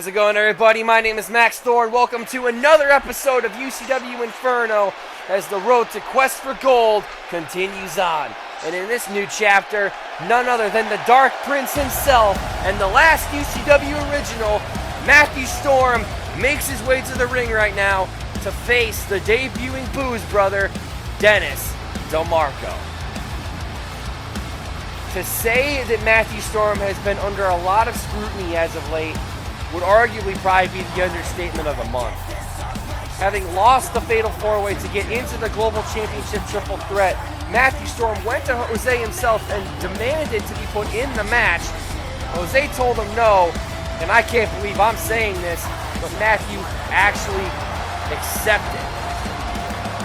How's it going, everybody? My name is Max Thorne. Welcome to another episode of UCW Inferno as the road to Quest for Gold continues on. And in this new chapter, none other than the Dark Prince himself and the last UCW original, Matthew Storm, makes his way to the ring right now to face the debuting Booze brother, Dennis DeMarco. To say that Matthew Storm has been under a lot of scrutiny as of late would arguably probably be the understatement of the month. Having lost the Fatal 4-Way to get into the Global Championship Triple Threat, Matthew Storm went to Jose himself and demanded to be put in the match. Jose told him no, and I can't believe I'm saying this, but Matthew actually accepted.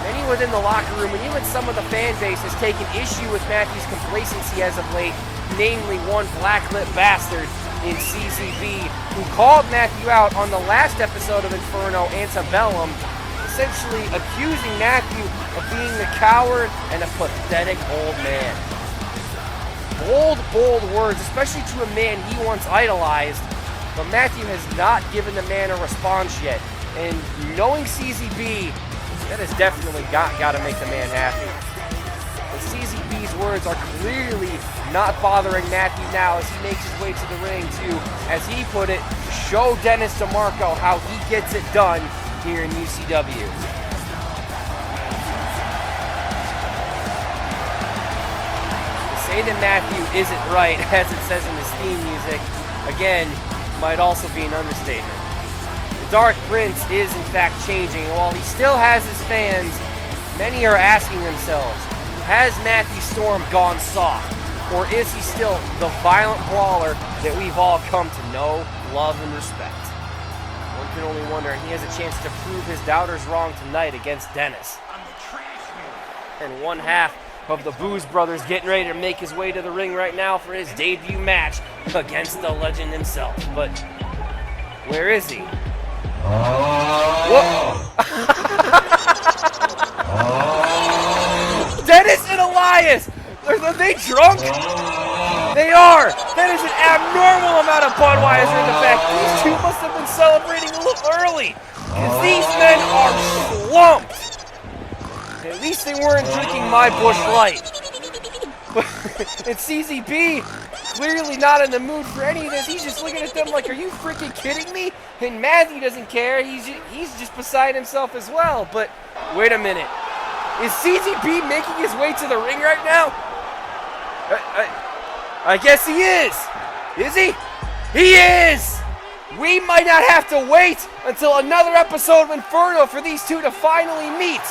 Many within the locker room and even some of the fan base has taken issue with Matthew's complacency as of late, namely one black-lit bastard in CZB who called Matthew out on the last episode of Inferno Antebellum, essentially accusing Matthew of being a coward and a pathetic old man. Bold words, especially to a man he once idolized, but Matthew has not given the man a response yet, and knowing CZB, that has definitely got to make the man happy. And CZB's words are clearly not bothering Matthew now as he makes his way to the ring to, as he put it, show Dennis DeMarco how he gets it done here in UCW. To say that Matthew isn't right, as it says in his theme music, again, might also be an understatement. Dark Prince is in fact changing, and while he still has his fans, many are asking themselves, has Matthew Storm gone soft, or is he still the violent brawler that we've all come to know, love, and respect? One can only wonder, and he has a chance to prove his doubters wrong tonight against Dennis. And one half of the Booze brothers getting ready to make his way to the ring right now for his debut match against the legend himself. But where is he? Dennis and Elias! Are they drunk? They are! That is an abnormal amount of Budweiser in the back. These two must have been celebrating a little early, because these men are slumped. At least they weren't drinking my Busch Light. And CZB, clearly not in the mood for any of this. He's just looking at them like, are you freaking kidding me? And Matthew doesn't care. He's just beside himself as well. But wait a minute. Is CZB making his way to the ring right now? I guess he is. Is he? He is! We might not have to wait until another episode of Inferno for these two to finally meet.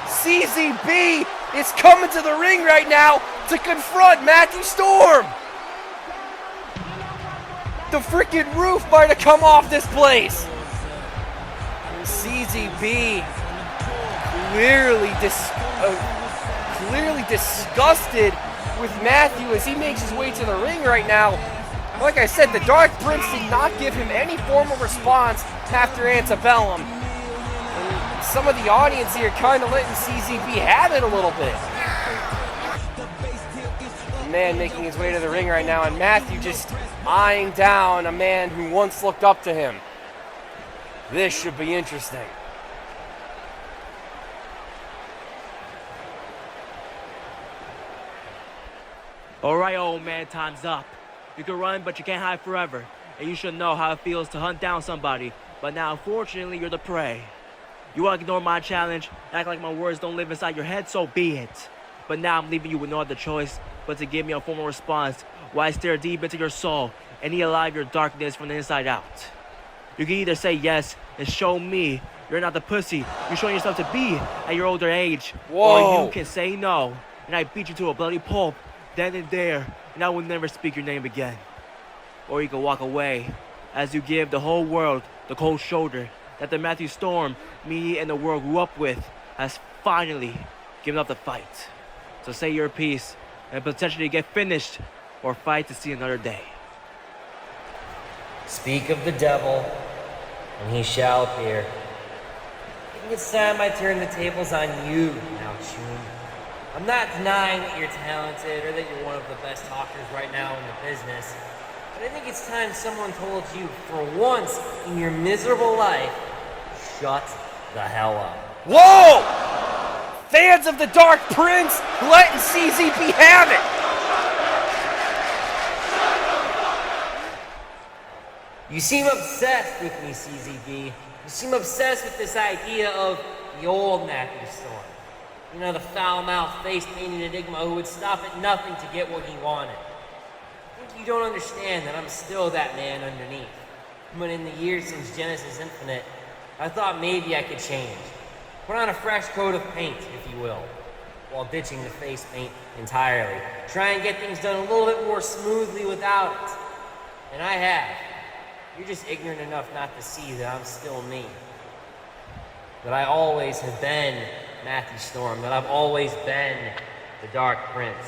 CZB is coming to the ring right now to confront Matthew Storm. The freaking roof might have come off this place. And CZB clearly disgusted with Matthew as he makes his way to the ring right now. Like I said, the Dark Prince did not give him any formal response after Antebellum. And some of the audience here kind of letting CZB have it a little bit. Man making his way to the ring right now, and Matthew just eyeing down a man who once looked up to him. This should be interesting. Alright, old man, time's up. You can run, but you can't hide forever. And you should know how it feels to hunt down somebody. But now, unfortunately, you're the prey. You want to ignore my challenge, act like my words don't live inside your head, so be it. But now I'm leaving you with no other choice but to give me a formal response while I stare deep into your soul and eat alive your darkness from the inside out. You can either say yes and show me you're not the pussy you're showing yourself to be at your older age. Whoa. Or you can say no, and I beat you to a bloody pulp then and there, and I will never speak your name again. Or you can walk away as you give the whole world the cold shoulder that the Matthew Storm me and the world grew up with has finally given up the fight. So say your piece and potentially get finished or fight to see another day. Speak of the devil, and he shall appear. I think it's time I turn the tables on you now, Chun. I'm not denying that you're talented or that you're one of the best talkers right now in the business, But I think it's time someone told you, for once in your miserable life, shut the hell up. Whoa! Fans of the Dark Prince letting CZB have it! You seem obsessed with me, CZB. You seem obsessed with this idea of the old Matthew Storm. You know, the foul-mouthed, face-painted enigma who would stop at nothing to get what he wanted. I think you don't understand that I'm still that man underneath. But in the years since Genesis Infinite, I thought maybe I could change. Put on a fresh coat of paint, if you will, while ditching the face paint entirely. Try and get things done a little bit more smoothly without it. And I have. You're just ignorant enough not to see that I'm still me. That I always have been Matthew Storm. That I've always been the Dark Prince.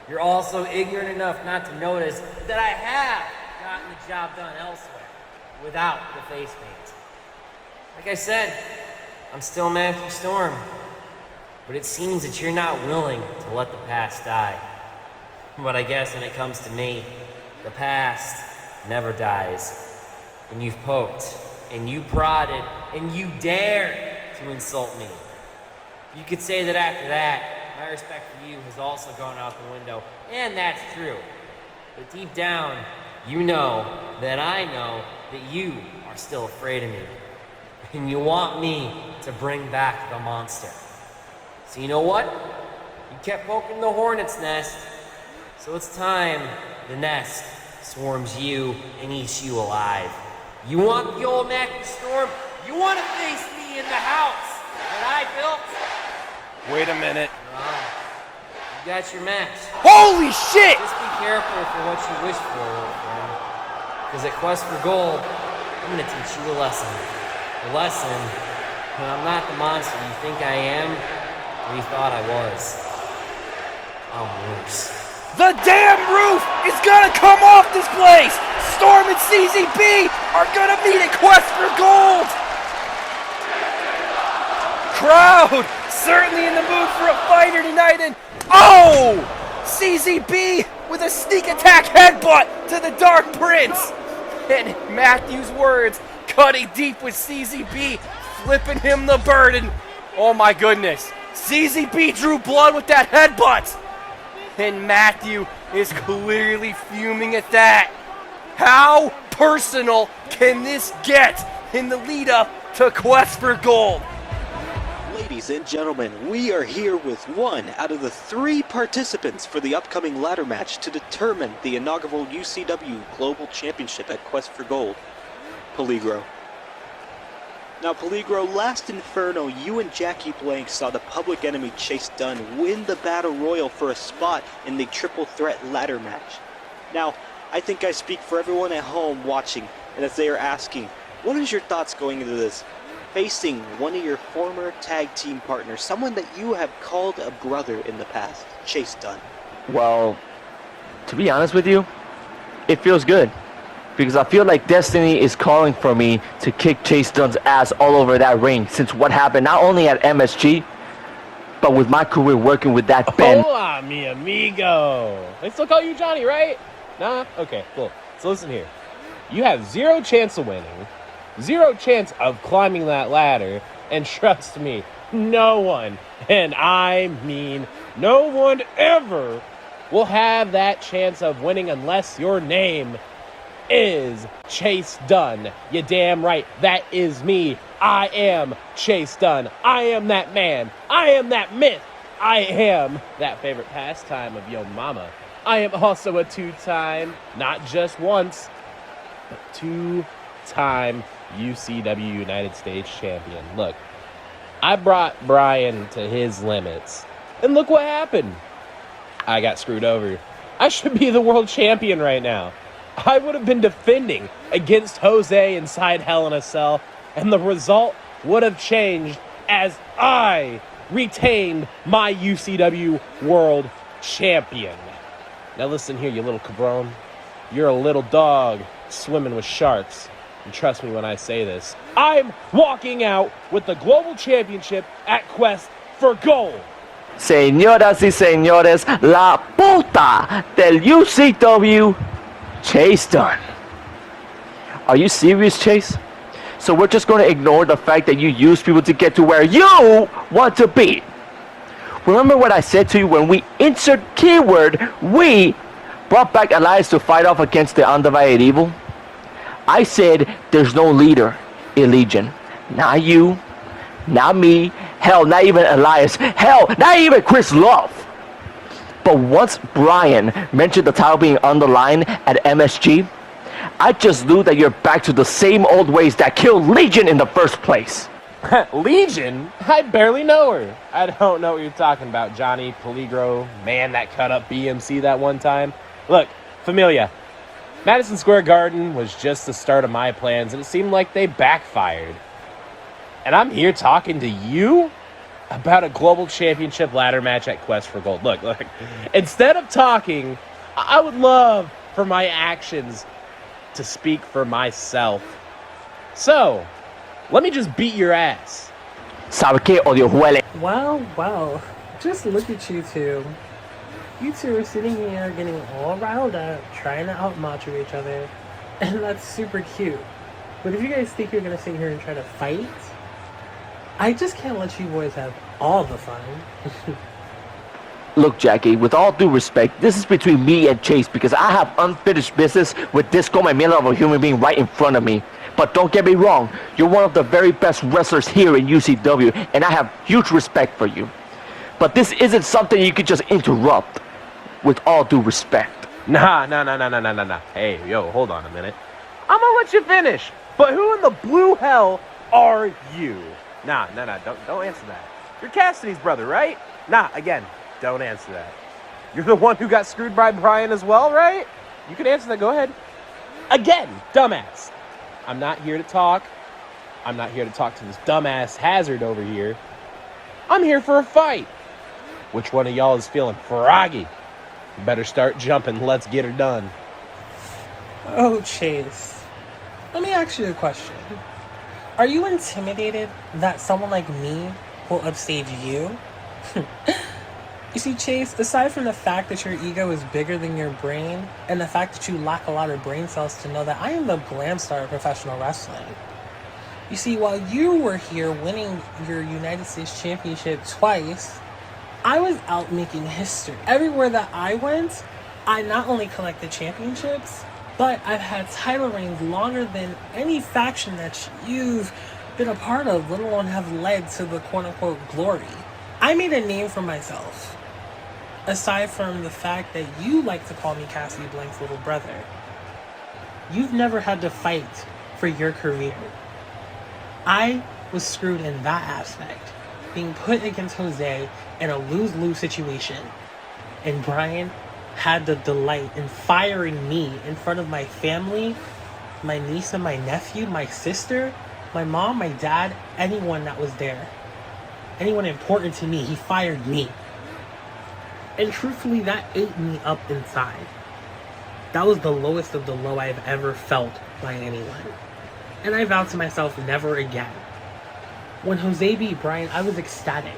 You're also ignorant enough not to notice that I have gotten the job done elsewhere without the face paint. Like I said, I'm still Matthew Storm. But it seems that you're not willing to let the past die. But I guess when it comes to me, the past never dies. And you've poked, and you prodded, and you dared to insult me. You could say that after that, my respect for you has also gone out the window, and that's true. But deep down, you know that I know that you are still afraid of me. And you want me to bring back the monster. So you know what? You kept poking the hornet's nest. So it's time the nest swarms you and eats you alive. You want the old Matthew Storm? You want to face me in the house that I built? Wait a minute. You got your match. Holy shit! Just be careful for what you wish for, old friend. Because at Quest for Gold, I'm going to teach you a lesson. A lesson that I'm not the monster you think I am, or you thought I was. I'm worse. The damn roof is gonna come off this place! Storm and CZB are gonna meet at Quest for Gold! Crowd certainly in the mood for a fighter tonight, and oh! CZB with a sneak attack headbutt to the Dark Prince! And Matthew's words cutting deep with CZB, flipping him the bird, and oh my goodness, CZB drew blood with that headbutt! And Matthew is clearly fuming at that. How personal can this get in the lead up to Quest for Gold? Ladies and gentlemen, we are here with one out of the 3 participants for the upcoming ladder match to determine the inaugural UCW Global Championship at Quest for Gold, Peligro. Now, Peligro, last Inferno, you and Jackie Blank saw the Public Enemy Chase Dunn win the Battle Royal for a spot in the Triple Threat ladder match. Now, I think I speak for everyone at home watching, and as they are asking, what is your thoughts going into this? Facing one of your former tag team partners, someone that you have called a brother in the past, Chase Dunn. Well, to be honest with you, it feels good. Because I feel like destiny is calling for me to kick Chase Dunn's ass all over that ring since what happened not only at MSG, but with my career working with that Ben. Hola, mi amigo. They still call you Johnny, right? Nah? Okay, cool. So listen here. You have 0 chance of winning, 0 chance of climbing that ladder, and trust me, no one, and I mean no one ever, will have that chance of winning unless your name is Chase Dunn. You damn right, that is me. I am Chase Dunn. I am that man. I am that myth. I am that favorite pastime of yo mama. I am also a 2-time, not just once, but 2-time UCW United States champion. Look, I brought Brian to his limits, and look what happened. I got screwed over. I should be the world champion right now. I would have been defending against Jose inside Hell in a Cell, and the result would have changed as I retained my UCW World Champion. Now listen here, you little cabron. You're a little dog swimming with sharks. And trust me when I say this, I'm walking out with the Global Championship at Quest for Gold. Señoras y señores, la puta del UCW Chase Dunn. Are you serious, Chase? So we're just going to ignore the fact that you use people to get to where you want to be. Remember what I said to you when we insert keyword we brought back Elias to fight off against the undivided evil? I said there's no leader in Legion. Not you, not me, hell, not even Elias, hell, not even Chris Love. But once Brian mentioned the title being on the line at MSG, I just knew that you're back to the same old ways that killed Legion in the first place. Legion? I barely know her. I don't know what you're talking about, Johnny Peligro, man that cut up BMC that one time. Look, Familia, Madison Square Garden was just the start of my plans, and it seemed like they backfired. And I'm here talking to you about a global championship ladder match at Quest for Gold. Look, instead of talking, I would love for my actions to speak for myself. So, let me just beat your ass. ¿Sabe qué, odio huele? Wow. Just look at you two. You two are sitting here getting all riled up, trying to out-macho each other, and that's super cute. But if you guys think you're gonna sit here and try to fight, I just can't let you boys have all the fun. Look, Jackie, with all due respect, this is between me and Chase because I have unfinished business with this Gomemela of a human being right in front of me. But don't get me wrong, you're one of the very best wrestlers here in UCW, and I have huge respect for you. But this isn't something you could just interrupt, with all due respect. Nah. Hey, yo, hold on a minute. I'm gonna let you finish. But who in the blue hell are you? Nah, don't answer that. You're Cassidy's brother, right? Nah, again, don't answer that. You're the one who got screwed by Brian as well, right? You can answer that, go ahead. Again, dumbass. I'm not here to talk. I'm not here to talk to this dumbass Hazard over here. I'm here for a fight. Which one of y'all is feeling froggy? You better start jumping. Let's get her done. Oh, Chase. Let me ask you a question. Are you intimidated that someone like me will upstage you? You see, Chase, aside from the fact that your ego is bigger than your brain, and the fact that you lack a lot of brain cells to know that I am the glam star of professional wrestling. You see, while you were here winning your United States Championship twice, I was out making history. Everywhere that I went, I not only collected championships, but I've had title reigns longer than any faction that you've been a part of, let alone have led to the quote-unquote glory. I made a name for myself. Aside from the fact that you like to call me Cassidy Blank's little brother. You've never had to fight for your career. I was screwed in that aspect. Being put against Jose in a lose-lose situation. And Brian had the delight in firing me in front of my family, my niece and my nephew, my sister, my mom, my dad, anyone that was there. Anyone important to me, he fired me. And truthfully, that ate me up inside. That was the lowest of the low I've ever felt by anyone. And I vowed to myself, never again. When Jose beat Brian, I was ecstatic.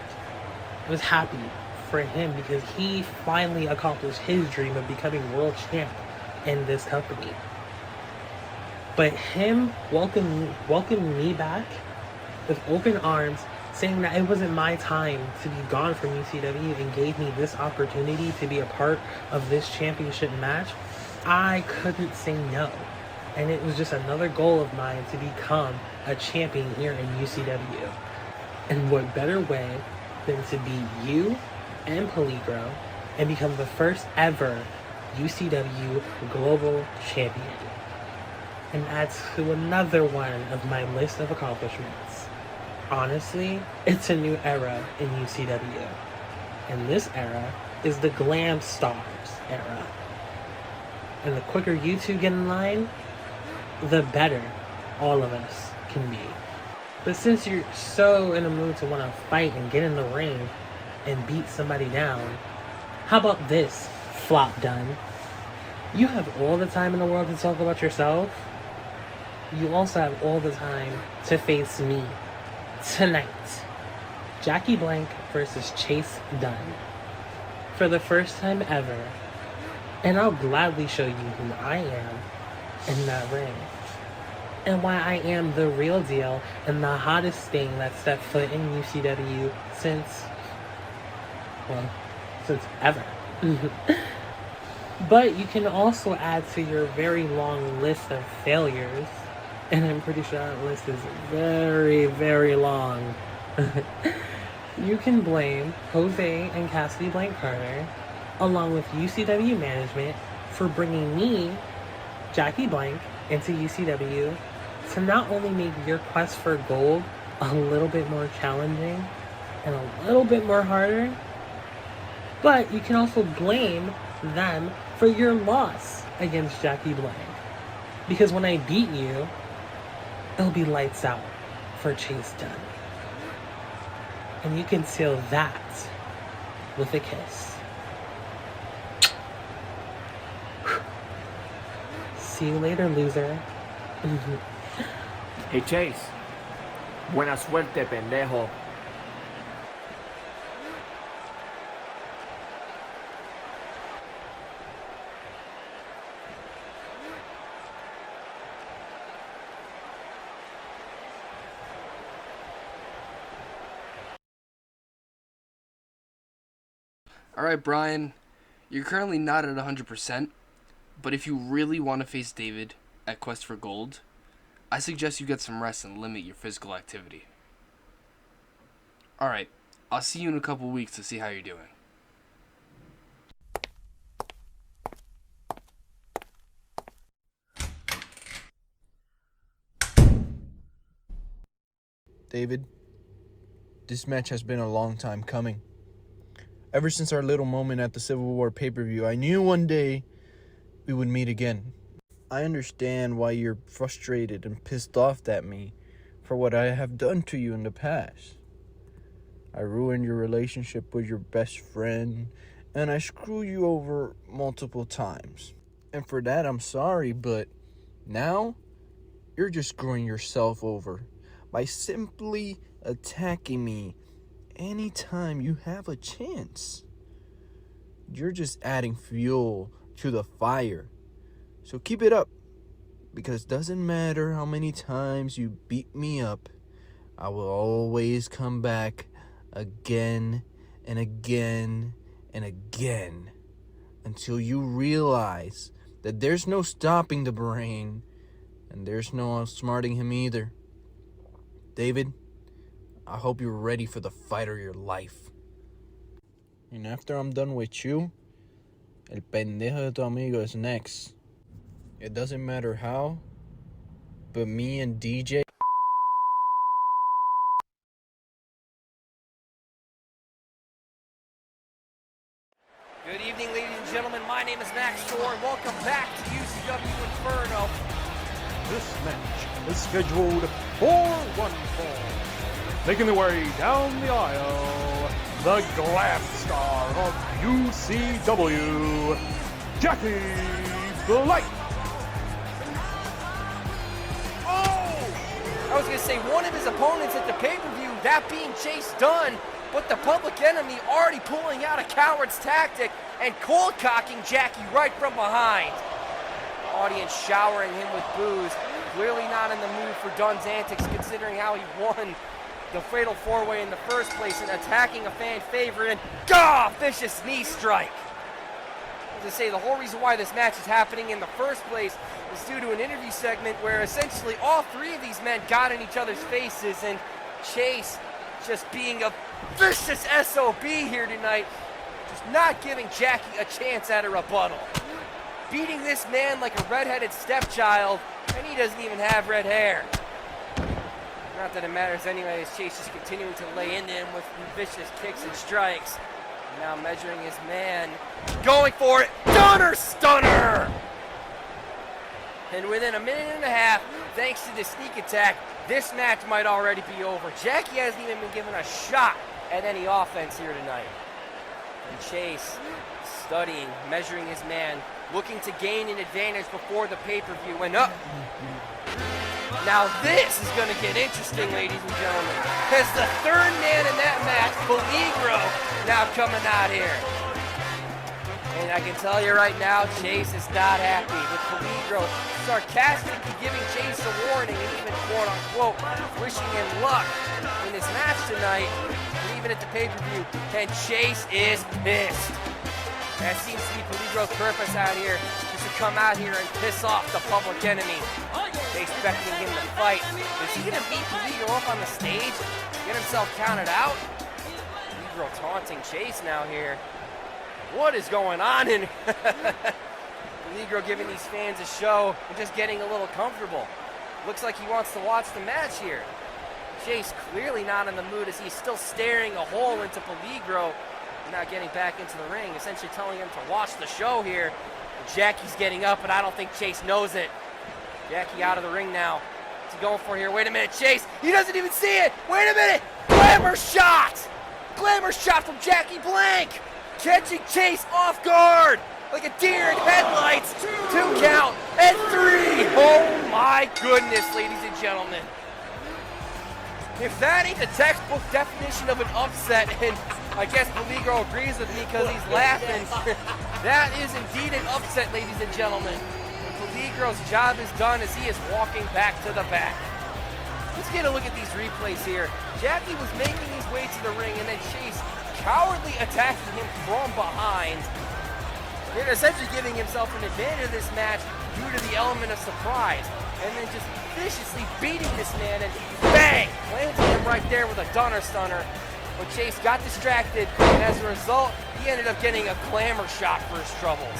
I was happy for him because he finally accomplished his dream of becoming world champ in this company. But him welcoming me back with open arms, saying that it wasn't my time to be gone from UCW and gave me this opportunity to be a part of this championship match, I couldn't say no. And it was just another goal of mine to become a champion here in UCW. And what better way than to be you and Peligro and become the first ever UCW Global Champion. And add to another one of my list of accomplishments. Honestly, it's a new era in UCW. And this era is the Glam Stars era. And the quicker you two get in line, the better all of us can be. But since you're so in the mood to want to fight and get in the ring and beat somebody down, how about this, Flop Done? You have all the time in the world to talk about yourself. You also have all the time to face me. Tonight, Jackie Blank versus Chase Dunn. For the first time ever, And I'll gladly show you who I am in that ring. And why I am the real deal and the hottest thing that stepped foot in UCW since ever. But you can also add to your very long list of failures, and I'm pretty sure that list is very, very long. You can blame Jose and Cassidy Blank Carter, along with UCW management, for bringing me, Jackie Blank, into UCW to not only make your quest for gold a little bit more challenging and a little bit more harder, but you can also blame them for your loss against Jackie Blank. Because when I beat you, it'll be lights out for Chase Dunn. And you can seal that with a kiss. See you later, loser. Hey Chase, buena suerte, pendejo. Alright, Brian, you're currently not at 100%, but if you really want to face David at Quest for Gold, I suggest you get some rest and limit your physical activity. Alright, I'll see you in a couple weeks to see how you're doing. David, this match has been a long time coming. Ever since our little moment at the Civil War pay-per-view, I knew one day we would meet again. I understand why you're frustrated and pissed off at me for what I have done to you in the past. I ruined your relationship with your best friend, and I screwed you over multiple times. And for that, I'm sorry, but now you're just screwing yourself over by simply attacking me anytime you have a chance. You're just adding fuel to the fire. So keep it up, because it doesn't matter how many times you beat me up, I will always come back again and again and again until you realize that there's no stopping the brain and there's no outsmarting him either. David, I hope you're ready for the fight of your life. And after I'm done with you, el pendejo de tu amigo is next. It doesn't matter how, but me and DJ... Good evening, ladies and gentlemen. My name is Max Shore, and welcome back to UCW Inferno. This match is scheduled for one fall. Making their way down the aisle, the glam star of UCW, Jackie Blank. I was going to say one of his opponents at the pay-per-view, that being Chase Dunn, but the public enemy already pulling out a coward's tactic and cold-cocking Jackie right from behind. Audience showering him with boos, clearly not in the mood for Dunn's antics considering how he won the Fatal 4-Way in the first place and attacking a fan favorite and vicious knee strike. As I say, the whole reason why this match is happening in the first place is due to an interview segment where essentially all three of these men got in each other's faces, and Chase just being a vicious SOB here tonight, just not giving Jackie a chance at a rebuttal. Beating this man like a redheaded stepchild, and he doesn't even have red hair. Not that it matters anyway, as Chase is continuing to lay into him with vicious kicks and strikes. Now measuring his man, going for it, stunner! And within a minute and a half, thanks to the sneak attack, this match might already be over. Jackie hasn't even been given a shot at any offense here tonight. And Chase, studying, measuring his man, looking to gain an advantage before the pay-per-view, and up. Now this is going to get interesting, ladies and gentlemen, as the third man in that match, Peligro, now coming out here. And I can tell you right now, Chase is not happy with Peligro sarcastically giving Chase a warning and even quote-unquote wishing him luck in this match tonight, and even at the pay-per-view, and Chase is pissed. That seems to be Peligro's purpose out here, just to come out here and piss off the public enemy. They expecting him to fight. Is he gonna beat Peligro up on the stage? Get himself counted out? Peligro taunting Chase now here. What is going on in Peligro giving these fans a show and just getting a little comfortable. Looks like he wants to watch the match here. Chase clearly not in the mood as he's still staring a hole into Peligro and not getting back into the ring, essentially telling him to watch the show here. Jackie's getting up, but I don't think Chase knows it. Jackie out of the ring now. What's he going for here? Wait a minute, Chase. He doesn't even see it. Wait a minute. Glamour shot. Glamour shot from Jackie Blank. Catching Chase off guard like a deer in headlights. 2 count and 3. Oh my goodness, ladies and gentlemen. If that ain't the textbook definition of an upset, and I guess Peligro agrees with me because he's laughing, that is indeed an upset, ladies and gentlemen. And Peligro's job is done as he is walking back to the back. Let's get a look at these replays here. Jackie was making his way to the ring, and then Chase cowardly attacking him from behind. And essentially giving himself an advantage of this match due to the element of surprise. And then just viciously beating this man and bang! Planting him right there with a Dunner Stunner. But Chase got distracted, and as a result, he ended up getting a glamour shot for his troubles.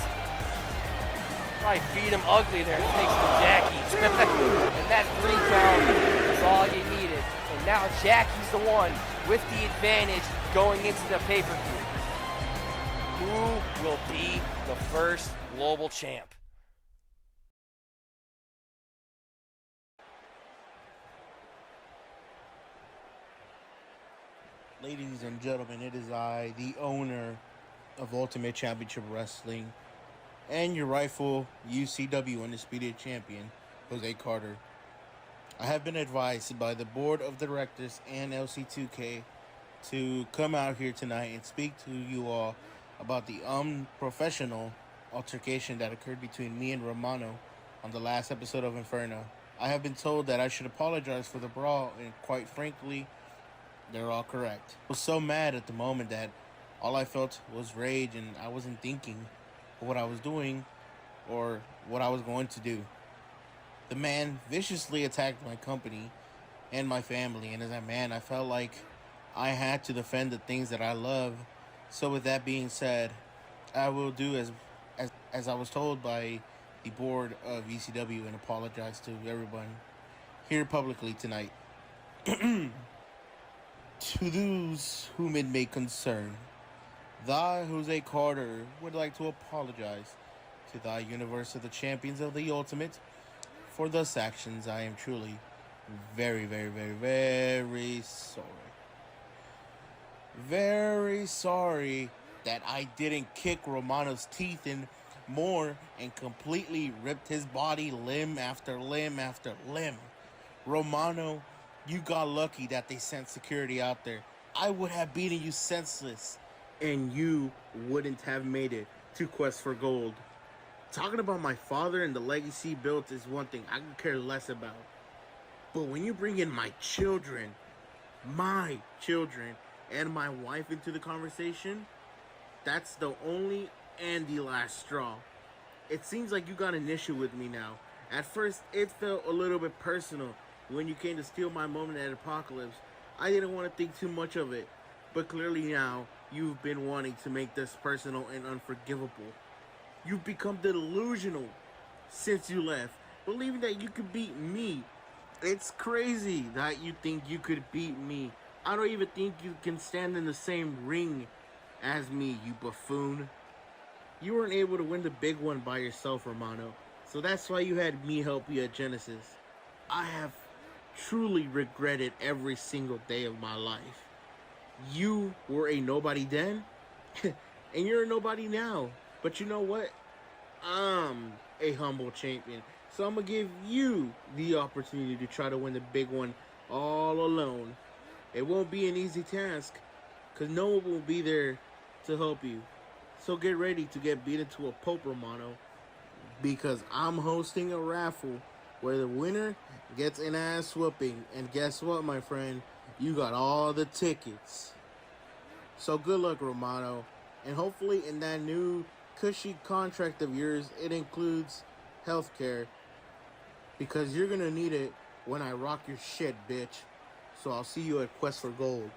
Probably beat him ugly there, thanks to Jackie. And that 3 count is all you needed. And now Jackie's the one with the advantage going into the pay-per-view. Who will be the first global champ? Ladies and gentlemen, it is I, the owner of Ultimate Championship Wrestling, and your rightful UCW Undisputed Champion, Jose Carter. I have been advised by the Board of Directors and LC2K to come out here tonight and speak to you all about the unprofessional altercation that occurred between me and Romano on the last episode of Inferno. I have been told that I should apologize for the brawl, and quite frankly, they're all correct. I was so mad at the moment that all I felt was rage, and I wasn't thinking of what I was doing or what I was going to do. The man viciously attacked my company and my family, and as a man, I felt like I had to defend the things that I love. So with that being said, I will do as I was told by the board of ECW and apologize to everyone here publicly tonight. To those whom it may concern, thy Jose Carter would like to apologize to thy universe of the champions of the Ultimate for thus actions. I am truly very, very, very, very sorry. Very sorry that I didn't kick Romano's teeth in more and completely ripped his body limb after limb after limb. Romano, you got lucky that they sent security out there. I would have beaten you senseless, and you wouldn't have made it to Quest for Gold. Talking about my father and the legacy built is one thing I could care less about. But when you bring in my children, and my wife into the conversation, that's the only and the last straw. It seems like you got an issue with me now. At first, it felt a little bit personal when you came to steal my moment at Apocalypse. I didn't want to think too much of it, but clearly now, you've been wanting to make this personal and unforgivable. You've become delusional since you left, believing that you could beat me. It's crazy that you think you could beat me. I don't even think you can stand in the same ring as me, you buffoon. You weren't able to win the big one by yourself, Romano, so that's why you had me help you at Genesis. I have truly regretted every single day of my life. You were a nobody then, and you're a nobody now. But you know what? I'm a humble champion, so I'm going to give you the opportunity to try to win the big one all alone. It won't be an easy task, because no one will be there to help you. So get ready to get beaten to a pulp, Romano, because I'm hosting a raffle where the winner gets an ass whooping. And guess what, my friend? You got all the tickets. So good luck, Romano. And hopefully in that new cushy contract of yours, it includes healthcare, because you're going to need it when I rock your shit, bitch. So I'll see you at Quest for Gold.